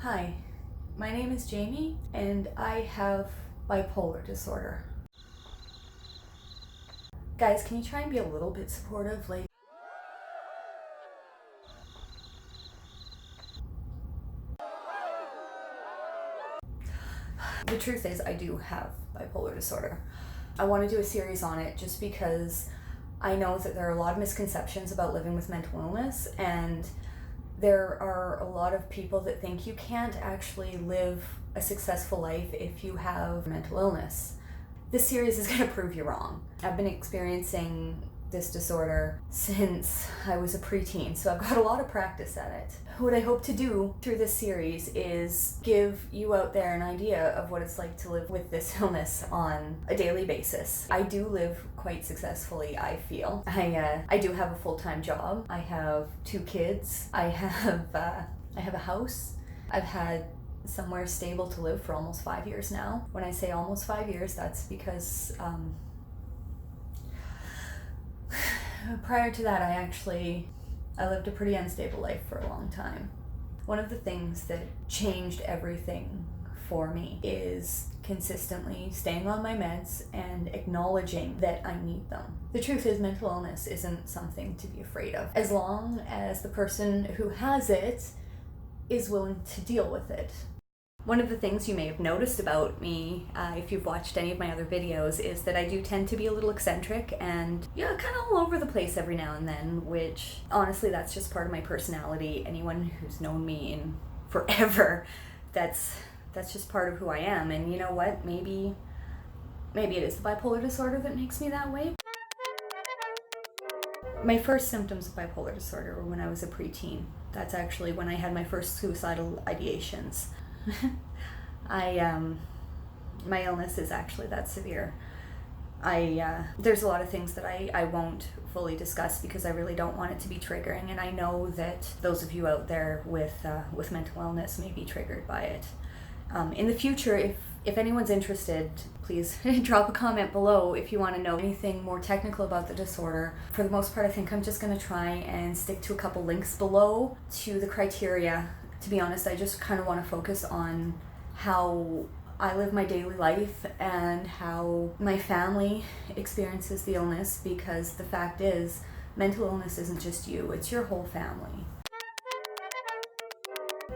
Hi, my name is Jamie and I have bipolar disorder. Guys, can you try and be a little bit supportive? The truth is, I do have bipolar disorder. I want to do a series on it just because I know that there are a lot of misconceptions about living with mental illness, and there are a lot of people that think you can't actually live a successful life if you have mental illness. This series is going to prove you wrong. I've been experiencing this disorder since I was a preteen, so I've got a lot of practice at it. What I hope to do through this series is give you out there an idea of what it's like to live with this illness on a daily basis. I do live quite successfully, I feel. I do have a full-time job. I have 2 kids. I have a house. I've had somewhere stable to live for almost 5 years now. When I say almost 5 years, that's because prior to that, I lived a pretty unstable life for a long time. One of the things that changed everything for me is consistently staying on my meds and acknowledging that I need them. The truth is, mental illness isn't something to be afraid of, as long as the person who has it is willing to deal with it. One of the things you may have noticed about me, if you've watched any of my other videos, is that I do tend to be a little eccentric and kind of all over the place every now and then, which honestly, that's just part of my personality. Anyone who's known me in forever, that's just part of who I am. And you know what? Maybe it is the bipolar disorder that makes me that way. My first symptoms of bipolar disorder were when I was a preteen. That's actually when I had my first suicidal ideations. My illness is actually that severe. There's a lot of things that I won't fully discuss because I really don't want it to be triggering, and I know that those of you out there with mental illness may be triggered by it. In the future, if anyone's interested, please drop a comment below if you want to know anything more technical about the disorder. For the most part, I think I'm just going to try and stick to a couple links below to the criteria. To be honest, I just kind of want to focus on how I live my daily life and how my family experiences the illness, because the fact is, mental illness isn't just you, it's your whole family.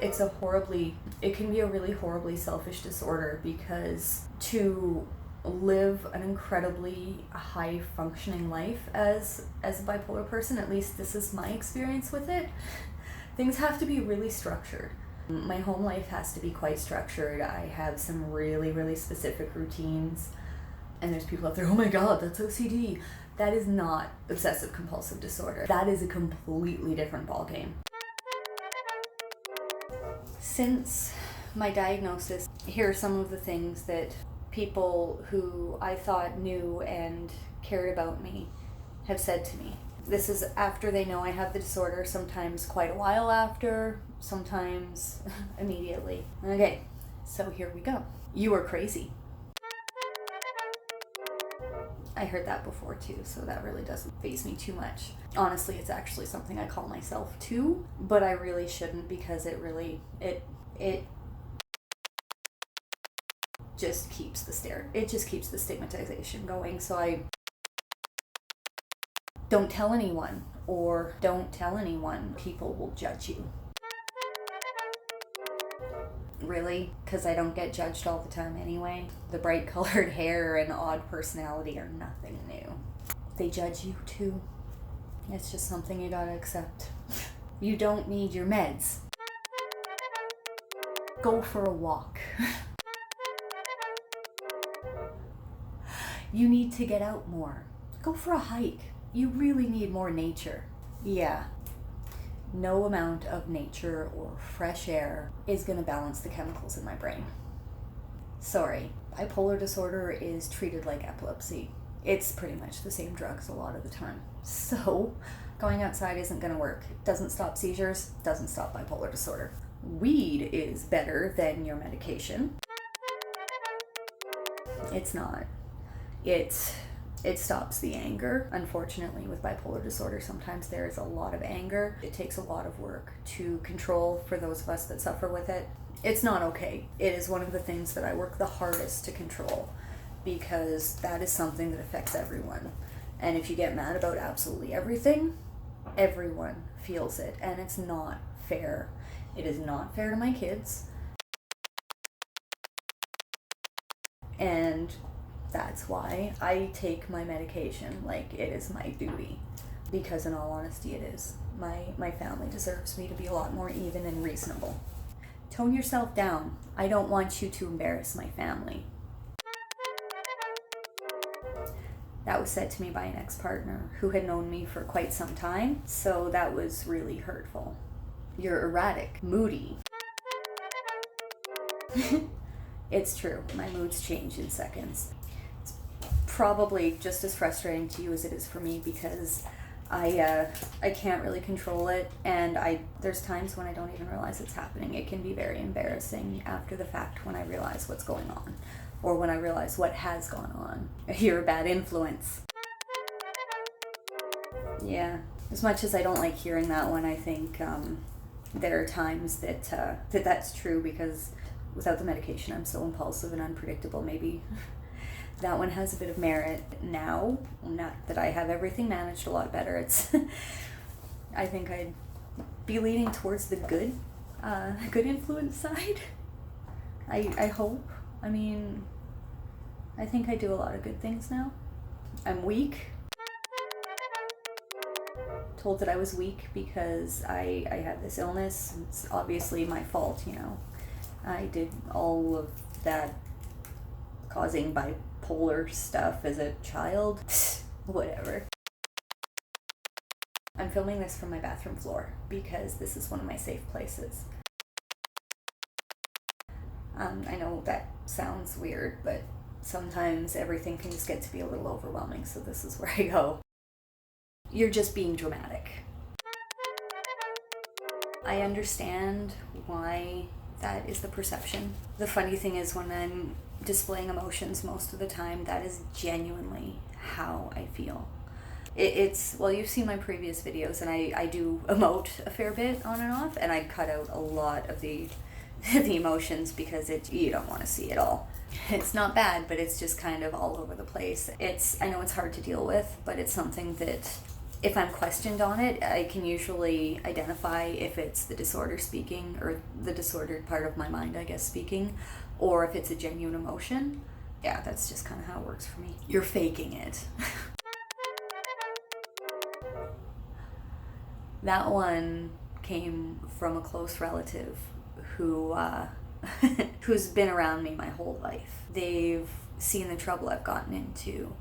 It can be a really horribly selfish disorder, because to live an incredibly high functioning life as a bipolar person, at least this is my experience with it, things have to be really structured. My home life has to be quite structured. I have some really, really specific routines. And there's people out there, oh my god, that's OCD. That is not obsessive compulsive disorder. That is a completely different ballgame. Since my diagnosis, here are some of the things that people who I thought knew and cared about me have said to me. This is after they know I have the disorder, sometimes quite a while after, sometimes immediately. Okay, so here we go. You are crazy. I heard that before too, so that really doesn't faze me too much. Honestly, it's actually something I call myself too, but I really shouldn't, because it just keeps the stigmatization going. So I don't tell anyone, people will judge you. Really? Because I don't get judged all the time anyway. The bright colored hair and odd personality are nothing new. They judge you too. It's just something you gotta accept. You don't need your meds. Go for a walk. You need to get out more. Go for a hike. You really need more nature. Yeah. No amount of nature or fresh air is going to balance the chemicals in my brain. Sorry, bipolar disorder is treated like epilepsy. It's pretty much the same drugs a lot of the time. So, going outside isn't going to work. It doesn't stop seizures, doesn't stop bipolar disorder. Weed is better than your medication. It's not. It stops the anger. Unfortunately, with bipolar disorder, sometimes there is a lot of anger. It takes a lot of work to control for those of us that suffer with it. It's not okay. It is one of the things that I work the hardest to control, because that is something that affects everyone. And if you get mad about absolutely everything, everyone feels it, and it's not fair. It is not fair to my kids. And that's why I take my medication like it is my duty. Because in all honesty, it is. My family deserves me to be a lot more even and reasonable. Tone yourself down. I don't want you to embarrass my family. That was said to me by an ex-partner who had known me for quite some time, so that was really hurtful. You're erratic, moody. It's true, my moods change in seconds. It's probably just as frustrating to you as it is for me, because I can't really control it, and there's times when I don't even realize it's happening. It can be very embarrassing after the fact when I realize what's going on, or when I realize what has gone on. You're a bad influence. Yeah, as much as I don't like hearing that one, I think there are times that's true, because without the medication I'm so impulsive and unpredictable. Maybe that one has a bit of merit now. Not that I have everything managed a lot better. It's I think I'd be leaning towards the good influence side. I hope. I mean, I think I do a lot of good things now. I'm weak. Told that I was weak because I had this illness. It's obviously my fault, I did all of that causing bipolar stuff as a child. Whatever. I'm filming this from my bathroom floor because this is one of my safe places. I know that sounds weird, but sometimes everything can just get to be a little overwhelming, so this is where I go. You're just being dramatic. I understand why that is the perception. The funny thing is, when I'm displaying emotions most of the time, that is genuinely how I feel. Well, you've seen my previous videos, and I do emote a fair bit on and off, and I cut out a lot of the emotions because you don't want to see it all. It's not bad, but it's just kind of all over the place. I know it's hard to deal with, but it's something that if I'm questioned on it, I can usually identify if it's the disorder speaking, or the disordered part of my mind, I guess, speaking, or if it's a genuine emotion. Yeah, that's just kind of how it works for me. You're faking it. That one came from a close relative who's been around me my whole life. They've seen the trouble I've gotten into.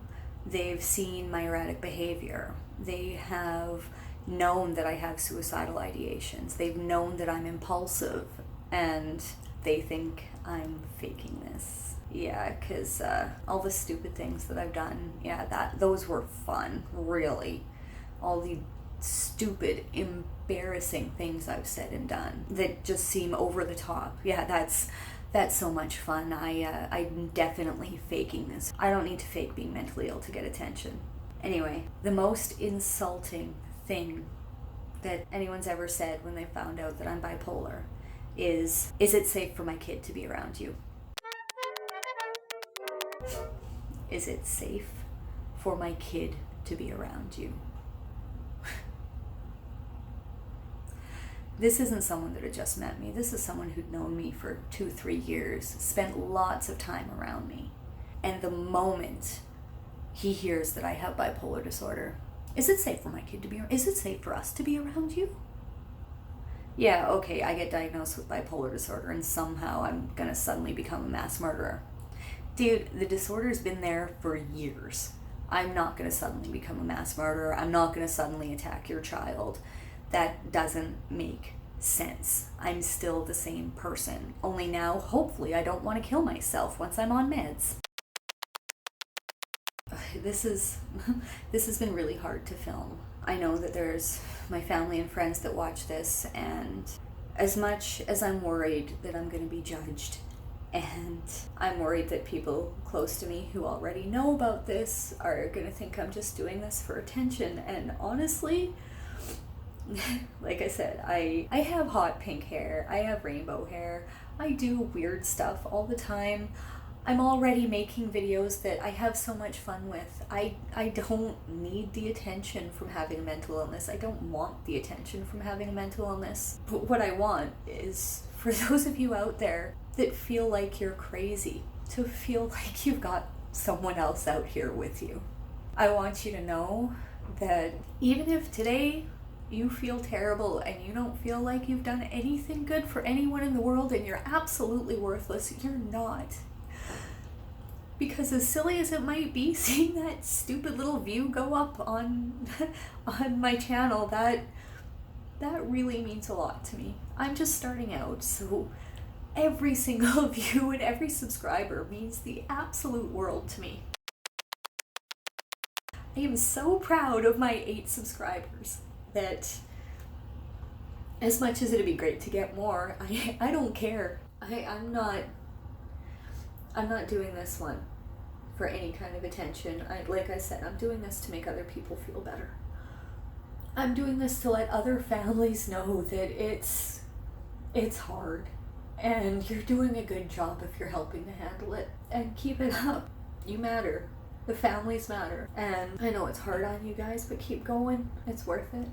They've seen my erratic behavior. They have known that I have suicidal ideations. They've known that I'm impulsive, and they think I'm faking this. Yeah, because all the stupid things that I've done, those were fun, really. All the stupid, embarrassing things I've said and done that just seem over the top. Yeah, that's so much fun. I'm definitely faking this. I don't need to fake being mentally ill to get attention. Anyway, the most insulting thing that anyone's ever said when they found out that I'm bipolar is it safe for my kid to be around you? Is it safe for my kid to be around you? This isn't someone that had just met me. This is someone who'd known me for 2-3 years, spent lots of time around me. And the moment he hears that I have bipolar disorder, is it safe for my kid to be around? Is it safe for us to be around you? Yeah, okay, I get diagnosed with bipolar disorder, and somehow I'm gonna suddenly become a mass murderer. Dude, the disorder's been there for years. I'm not gonna suddenly become a mass murderer. I'm not gonna suddenly attack your child. That doesn't make sense. I'm still the same person. Only now, hopefully, I don't want to kill myself once I'm on meds. This has been really hard to film. I know that there's my family and friends that watch this, and as much as I'm worried that I'm going to be judged, and I'm worried that people close to me who already know about this are going to think I'm just doing this for attention, and honestly, like I said, I have hot pink hair, I have rainbow hair, I do weird stuff all the time. I'm already making videos that I have so much fun with. I don't need the attention from having a mental illness. I don't want the attention from having a mental illness. But what I want is for those of you out there that feel like you're crazy, to feel like you've got someone else out here with you. I want you to know that even if today you feel terrible and you don't feel like you've done anything good for anyone in the world and you're absolutely worthless, you're not. Because as silly as it might be, seeing that stupid little view go up on my channel, that really means a lot to me. I'm just starting out, so every single view and every subscriber means the absolute world to me. I am so proud of my 8 subscribers that as much as it'd be great to get more, I don't care. I'm not doing this one for any kind of attention. Like I said, I'm doing this to make other people feel better. I'm doing this to let other families know that it's hard, and you're doing a good job if you're helping to handle it. And keep it up. You matter. The families matter. And I know it's hard on you guys, but keep going. It's worth it.